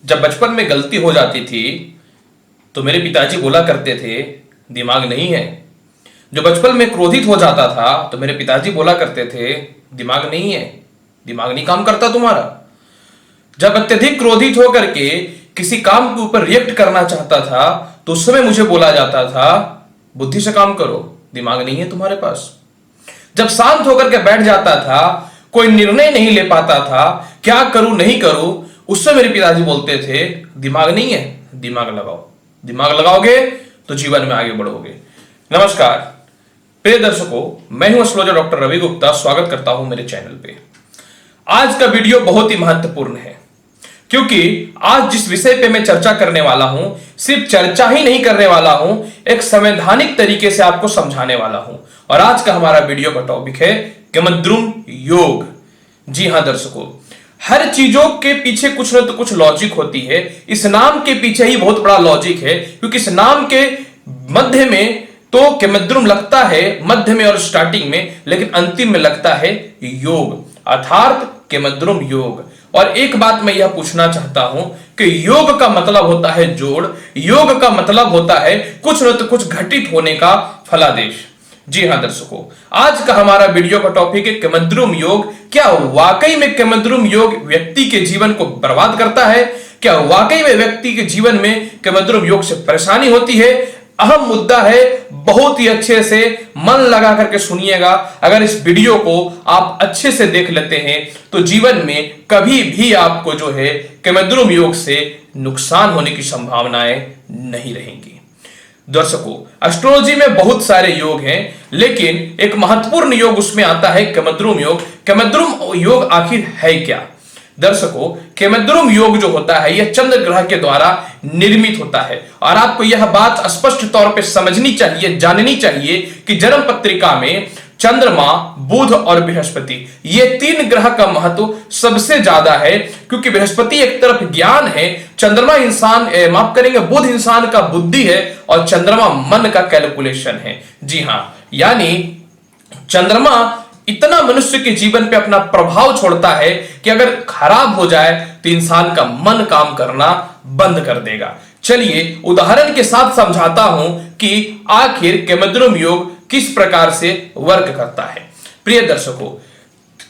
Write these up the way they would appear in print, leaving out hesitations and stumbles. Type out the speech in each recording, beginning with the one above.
जब बचपन में गलती हो जाती थी तो मेरे पिताजी बोला करते थे दिमाग नहीं है। जो बचपन में क्रोधित हो जाता था तो मेरे पिताजी बोला करते थे दिमाग नहीं है, दिमाग नहीं काम करता तुम्हारा। जब अत्यधिक क्रोधित होकर के किसी काम के ऊपर रिएक्ट करना चाहता था तो उस समय मुझे बोला जाता था बुद्धि से काम करो, दिमाग नहीं है तुम्हारे पास। जब शांत होकर के बैठ जाता था, कोई निर्णय नहीं ले पाता था, क्या करूं नहीं करूं, उससे मेरे पिताजी बोलते थे दिमाग नहीं है, दिमाग लगाओ। दिमाग लगाओगे तो जीवन में आगे बढ़ोगे। नमस्कार प्रिय दर्शकों, मैं हूं एस्ट्रोलॉजर डॉक्टर रवि गुप्ता। स्वागत करता हूं मेरे चैनल पे। आज का वीडियो बहुत ही महत्वपूर्ण है क्योंकि आज जिस विषय पे मैं चर्चा करने वाला हूं, सिर्फ चर्चा ही नहीं करने वाला हूं, एक संवैधानिक तरीके से आपको समझाने वाला हूं। और आज का हमारा वीडियो का टॉपिक है केमद्रुम योग। जी हां दर्शकों, हर चीजों के पीछे कुछ न तो कुछ लॉजिक होती है। इस नाम के पीछे ही बहुत बड़ा लॉजिक है क्योंकि इस नाम के मध्य में तो केमद्रुम लगता है, मध्य में और स्टार्टिंग में, लेकिन अंतिम में लगता है योग, अर्थात केमद्रुम योग। और एक बात मैं यह पूछना चाहता हूं कि योग का मतलब होता है जोड़, योग का मतलब होता है कुछ न तो कुछ घटित होने का फलादेश। जी हां दर्शकों, आज का हमारा वीडियो का टॉपिक है केमद्रुम योग। क्या वाकई में केमद्रुम योग व्यक्ति के जीवन को बर्बाद करता है? क्या वाकई में व्यक्ति के जीवन में केमद्रुम योग से परेशानी होती है? अहम मुद्दा है, बहुत ही अच्छे से मन लगा करके सुनिएगा। अगर इस वीडियो को आप अच्छे से देख लेते हैं तो जीवन में कभी भी आपको जो है केमद्रुम योग से नुकसान होने की संभावनाएं नहीं रहेंगी। दर्शकों, एस्ट्रोलॉजी में बहुत सारे योग हैं, लेकिन एक महत्वपूर्ण योग उसमें आता है केमद्रुम योग। केमद्रुम योग आखिर है क्या? दर्शकों, केमद्रुम योग जो होता है यह चंद्र ग्रह के द्वारा निर्मित होता है। और आपको यह बात स्पष्ट तौर पे समझनी चाहिए, जाननी चाहिए कि जन्म पत्रिका में चंद्रमा, बुध और बृहस्पति, ये तीन ग्रह का महत्व सबसे ज्यादा है क्योंकि बृहस्पति एक तरफ ज्ञान है, चंद्रमा इंसान माफ करेंगे बुध इंसान का बुद्धि है और चंद्रमा मन का कैलकुलेशन है। जी हां, यानी चंद्रमा इतना मनुष्य के जीवन पे अपना प्रभाव छोड़ता है कि अगर खराब हो जाए तो इंसान का मन काम करना बंद कर देगा। चलिए उदाहरण के साथ समझाता हूं कि आखिर केमद्रुम योग किस प्रकार से वर्क करता है। प्रिय दर्शकों,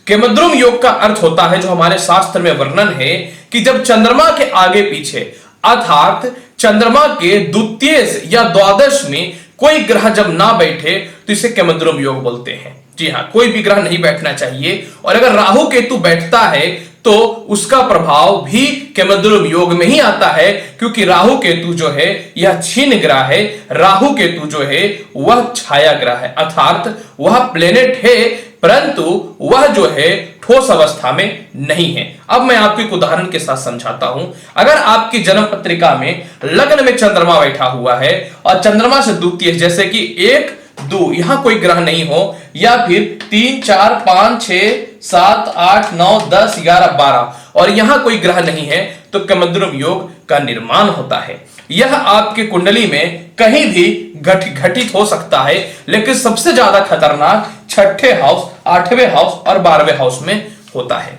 केमद्रुम योग का अर्थ होता है, जो हमारे शास्त्र में वर्णन है, कि जब चंद्रमा के आगे पीछे अर्थात चंद्रमा के द्वितीय या द्वादश में कोई ग्रह जब ना बैठे तो इसे केमद्रुम योग बोलते हैं। जी हां, कोई भी ग्रह नहीं बैठना चाहिए। और अगर राहु केतु बैठता है तो उसका प्रभाव भी केमद्रुम योग में ही आता है क्योंकि राहु केतु जो है यह क्षीण ग्रह है। राहु केतु जो है वह छाया ग्रह है, अर्थात वह प्लेनेट है परंतु वह जो है ठोस अवस्था में नहीं है। अब मैं आपको एक उदाहरण के साथ समझाता हूं। अगर आपकी जन्म पत्रिका में लग्न में चंद्रमा बैठा हुआ है और चंद्रमा से द्वितीय जैसे कि 1, 2 यहां कोई ग्रह नहीं हो, या फिर 3, 4, 5, 6, 7, 8, 9, 10, 11, 12 और यहां कोई ग्रह नहीं है तो केमद्रुम योग का निर्माण होता है। यह आपके कुंडली में कहीं भी घटित हो सकता है, लेकिन सबसे ज्यादा खतरनाक 6ठे हाउस, 8वें हाउस और 12वें हाउस में होता है।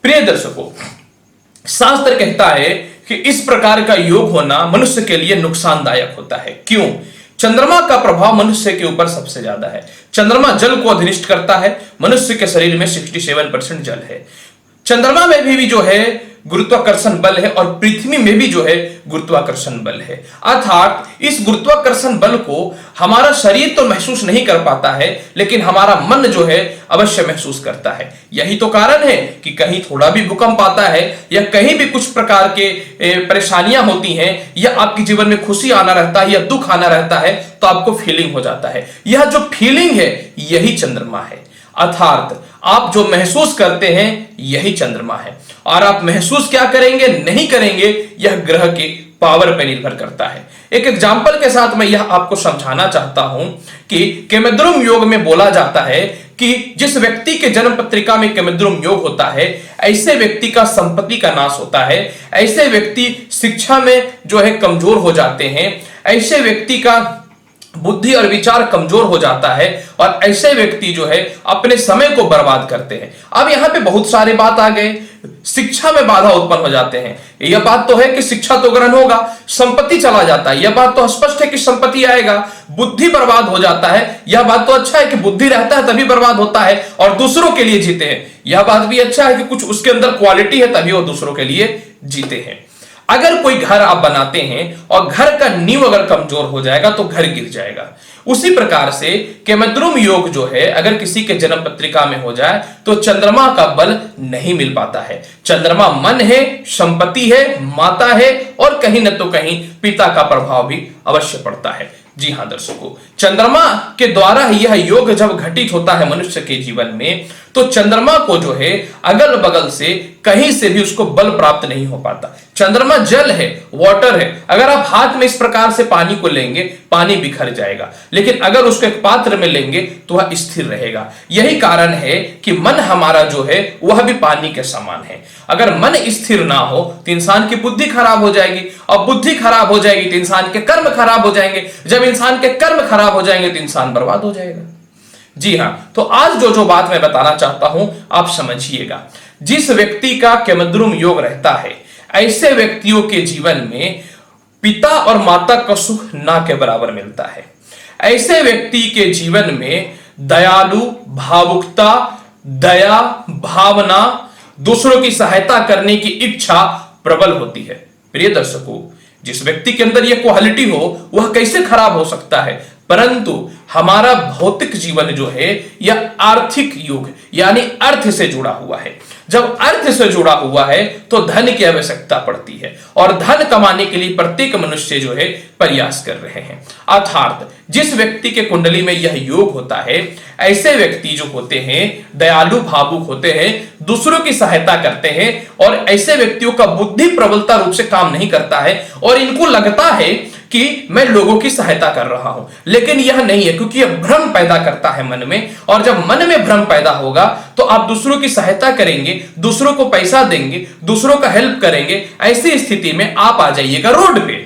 प्रिय दर्शकों, शास्त्र कहता है कि इस प्रकार का योग होना मनुष्य के लिए नुकसानदायक होता है। क्यों? चंद्रमा का प्रभाव मनुष्य के ऊपर सबसे ज्यादा है। चंद्रमा जल को अधिनिष्ठ करता है, मनुष्य के शरीर में 67% जल है। चंद्रमा में भी जो है गुरुत्वाकर्षण बल है और पृथ्वी में भी जो है गुरुत्वाकर्षण बल है। अर्थात इस गुरुत्वाकर्षण बल को हमारा शरीर तो महसूस नहीं कर पाता है, लेकिन हमारा मन जो है अवश्य महसूस करता है। यही तो कारण है कि कहीं थोड़ा भी भूकंप आता है या कहीं भी कुछ प्रकार के परेशानियां होती हैं या आपके जीवन में खुशी आना रहता है या दुख आना रहता है तो आपको फीलिंग हो जाता है। यह जो फीलिंग है यही चंद्रमा है, अर्थात आप जो महसूस करते हैं यही चंद्रमा है। और आप महसूस क्या करेंगे नहीं करेंगे यह ग्रह की पावर पर निर्भर करता है। एक एग्जांपल के साथ मैं यह आपको समझाना चाहता हूं कि केमद्रुम योग में बोला जाता है कि जिस व्यक्ति के जन्म पत्रिका में केमद्रुम योग होता है ऐसे व्यक्ति का संपत्ति का नाश होता है, ऐसे व्यक्ति शिक्षा में जो है कमजोर हो जाते हैं, ऐसे व्यक्ति का बुद्धि और विचार कमजोर हो जाता है और ऐसे व्यक्ति जो है अपने समय को बर्बाद करते हैं। अब यहां पे बहुत सारे बात आ गए, शिक्षा में बाधा उत्पन्न हो जाते हैं। यह बात तो है कि शिक्षा तो ग्रहण होगा, संपत्ति चला जाता है, यह बात तो स्पष्ट है कि संपत्ति आएगा। बुद्धि बर्बाद हो जाता है, यह बात तो अच्छा है कि बुद्धि रहता है तभी बर्बाद होता है और दूसरों के लिए जीते हैं। यह बात भी अच्छा है कि कुछ उसके अंदर क्वालिटी है तभी वो दूसरों के लिए जीते हैं। अगर कोई घर आप बनाते हैं और घर का नींव अगर कमजोर हो जाएगा तो घर गिर जाएगा। उसी प्रकार से केमद्रुम योग जो है अगर किसी के जन्म पत्रिका में हो जाए तो चंद्रमा का बल नहीं मिल पाता है। चंद्रमा मन है, संपत्ति है, माता है और कहीं न तो कहीं पिता का प्रभाव भी अवश्य पड़ता है। जी हां दर्शकों, चंद्रमा के द्वारा यह योग जब घटित होता है मनुष्य के जीवन में तो चंद्रमा को जो है अगल बगल से कहीं से भी उसको बल प्राप्त नहीं हो पाता। चंद्रमा जल है, वाटर है, अगर आप हाथ में इस प्रकार से पानी को लेंगे पानी बिखर जाएगा, लेकिन अगर उसको एक पात्र में लेंगे तो वह स्थिर रहेगा। यही कारण है कि मन हमारा जो है वह भी पानी के समान है। अगर मन स्थिर ना हो तो इंसान की बुद्धि खराब हो जाएगी और बुद्धि खराब हो जाएगी तो इंसान के कर्म खराब हो जाएंगे। जब इंसान के कर्म खराब हो जाएंगे तो इंसान बर्बाद हो जाएगा। जी हां, तो आज जो बात मैं बताना चाहता हूं आप समझिएगा। जिस व्यक्ति का केमद्रुम योग रहता है ऐसे व्यक्तियों के जीवन में पिता और माता का सुख ना के बराबर मिलता है। ऐसे व्यक्ति के जीवन में दयालु, भावुकता, दया, भावना, दूसरों की सहायता करने की इच्छा प्रबल होती है। प्रिय दर्शकों, जिस व्यक्ति के अंदर यह क्वालिटी हो वह कैसे खराब हो सकता है, परंतु हमारा भौतिक जीवन जो है यह आर्थिक युग यानी अर्थ से जुड़ा हुआ है। जब अर्थ से जुड़ा हुआ है तो धन की आवश्यकता पड़ती है और धन कमाने के लिए प्रत्येक मनुष्य जो है प्रयास कर रहे हैं। अर्थात जिस व्यक्ति के कुंडली में यह योग होता है ऐसे व्यक्ति जो होते हैं दयालु, भावुक होते हैं, दूसरों की सहायता करते हैं और ऐसे व्यक्तियों का बुद्धि प्रबलता रूप से काम नहीं करता है और इनको लगता है कि मैं लोगों की सहायता कर रहा हूं, लेकिन यह नहीं है क्योंकि यह भ्रम पैदा करता है मन में। और जब मन में भ्रम पैदा होगा तो आप दूसरों की सहायता करेंगे, दूसरों को पैसा देंगे, दूसरों का हेल्प करेंगे। ऐसी स्थिति में आप आ जाइएगा रोड पे।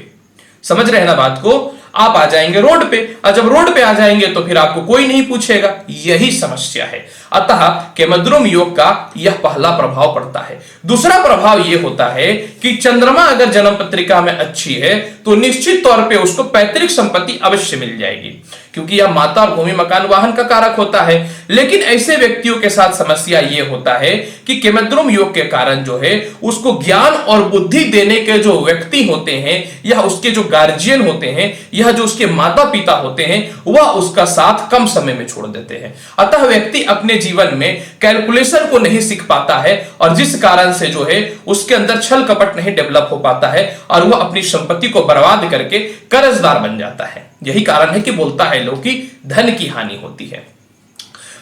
समझ रहे हैं ना बात को? आप आ जाएंगे रोड पे और जब रोड पे आ जाएंगे तो फिर आपको कोई नहीं पूछेगा। यही समस्या है। अतः केमद्रुम योग का यह पहला प्रभाव पड़ता है। दूसरा प्रभाव यह होता है कि चंद्रमा अगर जन्म पत्रिका में अच्छी है तो निश्चित तौर पे उसको पैतृक संपत्ति अवश्य मिल जाएगी क्योंकि यह माता और भूमि मकान वाहन का कारक होता है। लेकिन ऐसे व्यक्तियों के साथ समस्या यह होता है कि केमद्रुम योग के कारण जो है उसको ज्ञान और बुद्धि देने के जो व्यक्ति होते हैं या उसके जो गार्जियन होते हैं या जो उसके माता पिता होते हैं वह उसका साथ कम समय में छोड़ देते हैं। अतः व्यक्ति अपने जीवन में कैलकुलेशन को नहीं सीख पाता है और जिस कारण से जो है उसके अंदर छल कपट नहीं डेवलप हो पाता है और वह अपनी संपत्ति को बर्बाद करके कर्जदार बन जाता है। यही कारण है कि बोलता है लोग कि धन की हानि होती है।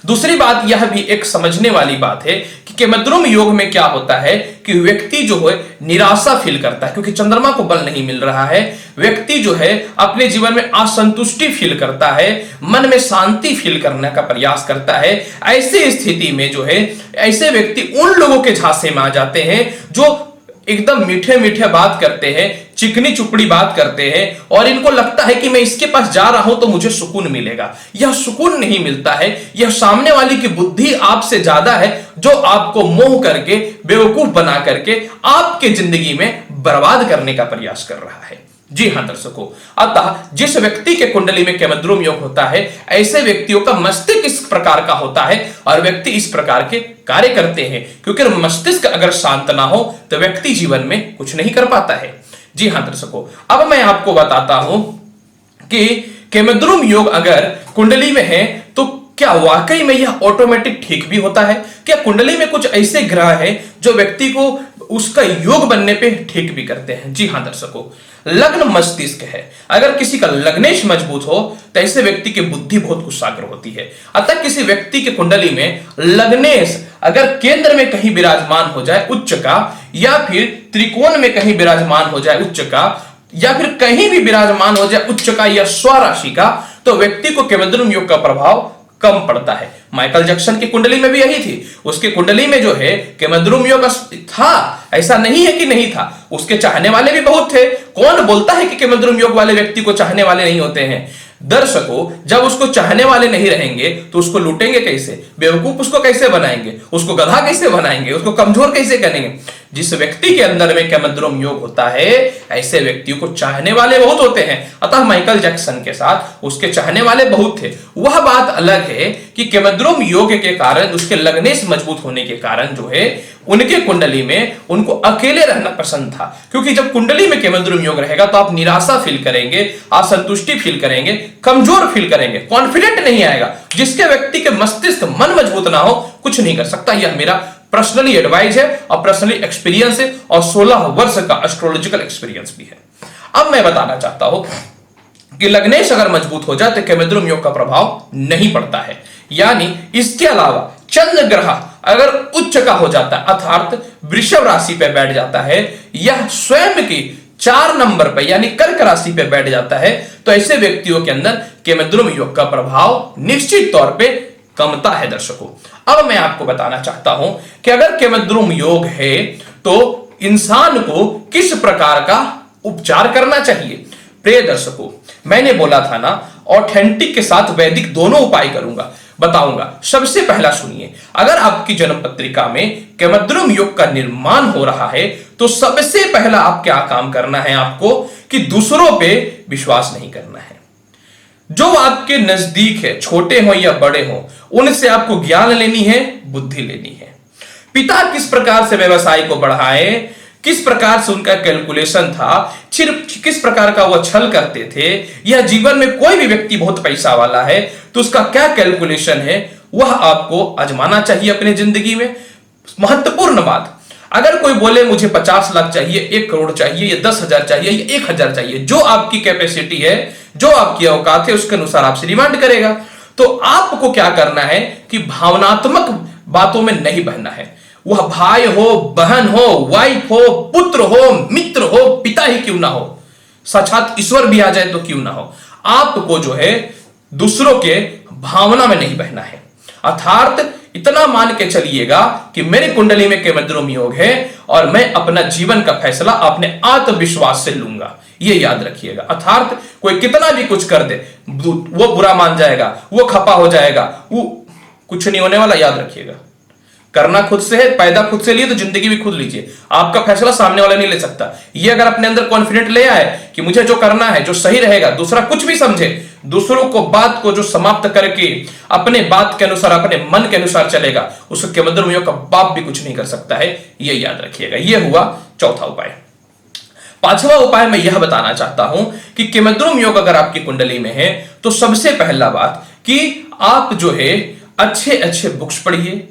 दूसरी बात यह भी एक समझने वाली बात है कि केमद्रुम योग में क्या होता है कि व्यक्ति जो है निराशा फील करता है क्योंकि चंद्रमा को बल नहीं मिल रहा है। व्यक्ति जो है अपने जीवन में असंतुष्टि फील करता है, मन में शांति फील करने का प्रयास करता है। ऐसी स्थिति में जो है ऐसे व्यक्ति उन लोगों के झांसे में आ जाते हैं जो एकदम मीठे मीठे बात करते हैं, चिकनी चुपड़ी बात करते हैं और इनको लगता है कि मैं इसके पास जा रहा हूं तो मुझे सुकून मिलेगा। यह सुकून नहीं मिलता है। यह सामने वाले की बुद्धि आपसे ज्यादा है जो आपको मोह करके, बेवकूफ बना करके आपके जिंदगी में बर्बाद करने का प्रयास कर रहा है। जी हां दर्शकों, अतः जिस व्यक्ति के कुंडली में केमद्रुम योग होता है ऐसे व्यक्तियों का मस्तिष्क इस प्रकार का होता है और व्यक्ति इस प्रकार के कार्य करते हैं क्योंकि मस्तिष्क अगर शांत ना हो तो व्यक्ति जीवन में कुछ नहीं कर पाता है। जी हां दर्शकों, अब मैं आपको बताता हूं कि केमद्रुम योग अगर कुंडली में है तो क्या वाकई में यह ऑटोमेटिक ठीक भी होता है? क्या कुंडली में कुछ ऐसे ग्रह हैं जो व्यक्ति को उसका योग बनने पे ठीक भी करते हैं? जी हां दर्शकों, लग्न मस्तिष्क है। अगर किसी का लग्नेश मजबूत हो तो ऐसे व्यक्ति की बुद्धि बहुत कुशाग्र होती है। अतः किसी व्यक्ति के कुंडली में लग्नेश अगर केंद्र में कहीं विराजमान हो जाए उच्च का, या फिर त्रिकोण में कहीं विराजमान हो जाए उच्च का, या फिर कहीं भी विराजमान हो जाए उच्च का या स्वराशि का, तो व्यक्ति को केमद्रुम योग का प्रभाव कम पड़ता है। माइकल जैक्सन की कुंडली में भी यही थी। उसके कुंडली में जो है केमद्रुम योग था, ऐसा नहीं है कि नहीं था। उसके चाहने वाले भी बहुत थे। कौन बोलता है कि केमद्रुम योग वाले व्यक्ति को चाहने वाले नहीं होते हैं? दर्शकों, जब उसको चाहने वाले नहीं रहेंगे तो उसको लूटेंगे कैसे, बेवकूफ उसको कैसे बनाएंगे, उसको गधा कैसे बनाएंगे, उसको कमजोर कैसे करेंगे। जिस व्यक्ति के अंदर में केमद्रुम योग होता है, ऐसे व्यक्तियों को चाहने वाले बहुत होते हैं। अतः माइकल जैक्सन के साथ उसके चाहने वाले बहुत थे। वह बात अलग है कि केमद्रुम योग के कारण, उसके लगने से मजबूत होने के कारण जो है, उनके कुंडली में उनको अकेले रहना पसंद था। क्योंकि जब कुंडली में केमद्रुम योग रहेगा तो आप निराशा फील करेंगे, असंतुष्टि फील करेंगे, कमजोर फील करेंगे, कॉन्फिडेंट नहीं आएगा। जिसके व्यक्ति के मस्तिष्क मन मजबूत ना हो, कुछ नहीं कर सकता। यह मेरा पर्सनली एडवाइस है और पर्सनली एक्सपीरियंस है और 16 वर्ष का एस्ट्रोलॉजिकल एक्सपीरियंस भी है। अब मैं बताना चाहता हूं कि लग्नेश अगर मजबूत हो जाए तो केमद्रुम योग का प्रभाव नहीं पड़ता है। यानी इसके अलावा चंद्र ग्रह अगर उच्च का हो जाता है, अर्थात वृषभ राशि पे बैठ जाता है, यह स्वयं की 4 नंबर पे यानी कर्क राशि पे बैठ जाता है, तो ऐसे व्यक्तियों के अंदर केमद्रुम योग का प्रभाव निश्चित तौर पे कमता है। दर्शकों, अब मैं आपको बताना चाहता हूं कि अगर केमद्रुम योग है तो इंसान को किस प्रकार का उपचार करना चाहिए। प्रिय दर्शकों, मैंने बोला था ना, ऑथेंटिक के साथ वैदिक दोनों उपाय करूंगा, बताऊंगा। सबसे पहला सुनिए, अगर आपकी जन्म पत्रिका में केमद्रुम योग का निर्माण हो रहा है तो सबसे पहला आप क्या काम करना है, आपको कि दूसरों पे विश्वास नहीं करना है। जो आपके नजदीक है, छोटे हो या बड़े हो, उनसे आपको ज्ञान लेनी है, बुद्धि लेनी है। पिता किस प्रकार से व्यवसाय को बढ़ाए, किस प्रकार से उनका कैलकुलेशन था, किस प्रकार का वह छल करते थे, यह जीवन में कोई भी व्यक्ति बहुत पैसा वाला है तो उसका क्या कैलकुलेशन है, वह आपको आजमाना चाहिए अपने जिंदगी में। महत्वपूर्ण बात, अगर कोई बोले मुझे 50 लाख चाहिए, 1 करोड़ चाहिए, या 10,000 चाहिए, या 1,000 चाहिए, जो आपकी कैपेसिटी है, जो आपकी औकात है, उसके अनुसार आपसे डिमांड करेगा। तो आपको क्या करना है कि भावनात्मक बातों में नहीं बहना है। वह भाई हो, बहन हो, वाइफ हो, पुत्र हो, मित्र हो, पिता ही क्यों ना हो, साक्षात ईश्वर भी आ जाए तो क्यों ना हो, आपको जो है दूसरों के भावना में नहीं बहना है। अर्थात इतना मान के चलिएगा कि मेरी कुंडली में केमद्रुम योग है और मैं अपना जीवन का फैसला अपने आत्मविश्वास से लूंगा, ये याद रखिएगा। अर्थात कोई कितना भी कुछ कर दे, वो बुरा मान जाएगा, वो खपा हो जाएगा, वो कुछ नहीं होने वाला, याद रखिएगा। करना खुद से है, पैदा खुद से लिए तो जिंदगी भी खुद लीजिए। आपका फैसला सामने वाला नहीं ले सकता। ये अगर अपने अंदर कॉन्फिडेंट ले आए कि मुझे जो करना है, जो सही रहेगा, दूसरा कुछ भी समझे, दूसरों को बात को जो समाप्त करके अपने बात के अनुसार, अपने मन के अनुसार चलेगा, उसको केमद्रुम योग का बाप भी कुछ नहीं कर सकता है, ये याद रखिएगा। यह हुआ चौथा उपाय। 5वां उपाय मैं यह बताना चाहता हूं कि केमद्रुम योग अगर आपकी कुंडली में है तो सबसे पहला बात कि आप जो है अच्छे अच्छे बुक्स पढ़िए,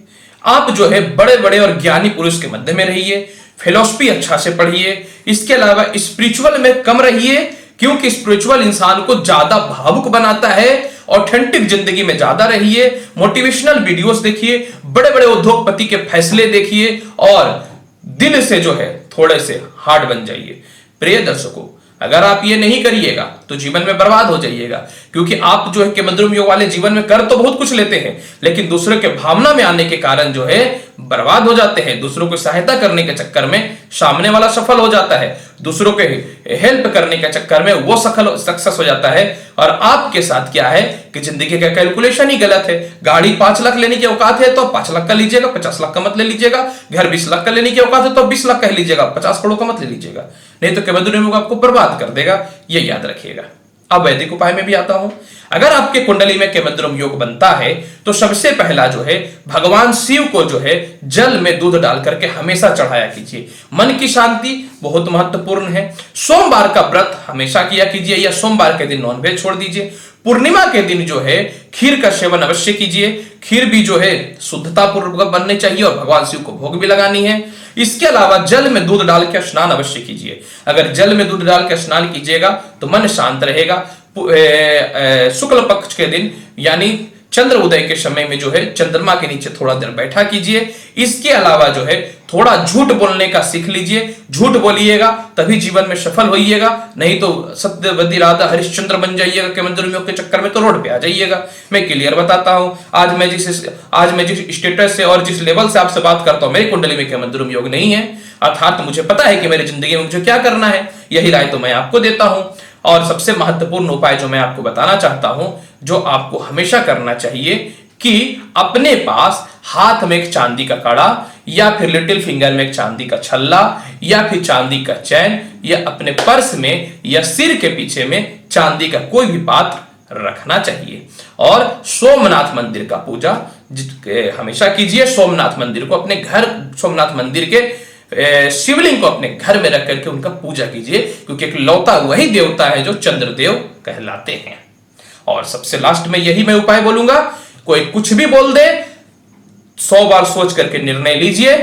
आप जो है बड़े बड़े और ज्ञानी पुरुष के मध्य में रहिए, फिलॉसफी अच्छा से पढ़िए। इसके अलावा स्पिरिचुअल में कम रहिए, क्योंकि स्पिरिचुअल इंसान को ज्यादा भावुक बनाता है। ऑथेंटिक जिंदगी में ज्यादा रहिए, मोटिवेशनल वीडियोस देखिए, बड़े बड़े उद्योगपति के फैसले देखिए और दिल से जो है थोड़े से हार्ड बन जाइए। प्रिय दर्शकों, अगर आप ये नहीं करिएगा तो जीवन में बर्बाद हो जाइएगा, क्योंकि आप जो है केमद्रुम योग वाले जीवन में कर तो बहुत कुछ लेते हैं, लेकिन दूसरे के भावना में आने के कारण जो है बर्बाद हो जाते हैं। दूसरों को सहायता करने के चक्कर में सामने वाला सफल हो जाता है, दूसरों के हेल्प करने के चक्कर में वो सक्सेस हो जाता है, और आपके साथ क्या है कि जिंदगी का कैलकुलेशन ही गलत है। गाड़ी 5 लाख लेने की औकात है तो 5 लाख का लीजिएगा, 50 लाख का मत ले लीजिएगा। घर 20 लाख का लेने की औकात है तो 20 लाख का ही लीजिएगा, 50 करोड़ का मत ले लीजिएगा, नहीं तो केमद्रुम योग आपको बर्बाद कर देगा, ये याद रखिएगा। अब वैदिक उपाय में भी आता हूं। अगर आपके कुंडली में केमद्रुम योग बनता है तो सबसे पहला जो है भगवान शिव को जो है जल में दूध डाल करके हमेशा चढ़ाया कीजिए। मन की शांति बहुत महत्वपूर्ण है। सोमवार का व्रत हमेशा किया कीजिए, या सोमवार के दिन नॉनवेज छोड़ दीजिए। पूर्णिमा के दिन जो है खीर का सेवन अवश्य कीजिए। खीर भी जो है शुद्धता पूर्वक बननी चाहिए और भगवान शिव को भोग भी लगानी है। इसके अलावा जल में दूध डाल के स्नान अवश्य कीजिए। अगर जल में दूध डाल के स्नान कीजिएगा तो मन शांत रहेगा। शुक्ल पक्ष के दिन यानी चंद्र उदय के समय में जो है चंद्रमा के नीचे थोड़ा देर बैठा कीजिए। इसके अलावा जो है थोड़ा झूठ बोलने का सीख लीजिए। झूठ बोलिएगा तभी जीवन में सफल होइएगा, नहीं तो सत्यवती राधा हरिश्चंद्र बन जाइएगा केमद्रुम योग के चक्कर में, तो रोड पे आ जाइएगा। मैं क्लियर बताता हूं, आज मैं जिस स्टेटस से और जिस लेवल से आपसे बात करता हूं, मेरी कुंडली में केमद्रुम योग नहीं है, अर्थात मुझे पता है कि मेरी जिंदगी में मुझे क्या करना है, यही राय तो मैं आपको देता हूं। और सबसे महत्वपूर्ण उपाय जो मैं आपको बताना चाहता हूं, जो आपको हमेशा करना चाहिए, कि अपने पास हाथ में एक चांदी का कड़ा या फिर लिटिल फिंगर में एक चांदी का छल्ला या फिर चांदी का चैन, या अपने पर्स में या सिर के पीछे में चांदी का कोई भी पात्र रखना चाहिए। और सोमनाथ मंदिर का पूजा हमेशा कीजिए। सोमनाथ मंदिर को अपने घर, सोमनाथ मंदिर के शिवलिंग को अपने घर में रख करके उनका पूजा कीजिए, क्योंकि एक लौता वही देवता है जो चंद्रदेव कहलाते हैं। और सबसे लास्ट में यही मैं उपाय बोलूंगा, कोई कुछ भी बोल दे, 100 बार सोच करके निर्णय लीजिए।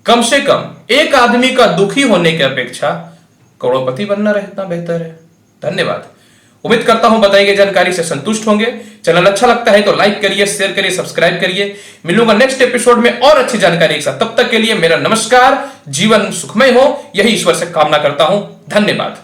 कम से कम एक आदमी का दुखी होने की अपेक्षा करोड़पति बनना रहना बेहतर है। धन्यवाद। उम्मीद करता हूं बताई गई जानकारी से संतुष्ट होंगे। चैनल अच्छा लगता है तो लाइक करिए, शेयर करिए, सब्सक्राइब करिए। मिलूंगा नेक्स्ट एपिसोड में और अच्छी जानकारी के साथ। तब तक के लिए मेरा नमस्कार। जीवन सुखमय हो, यही ईश्वर से कामना करता हूं। धन्यवाद।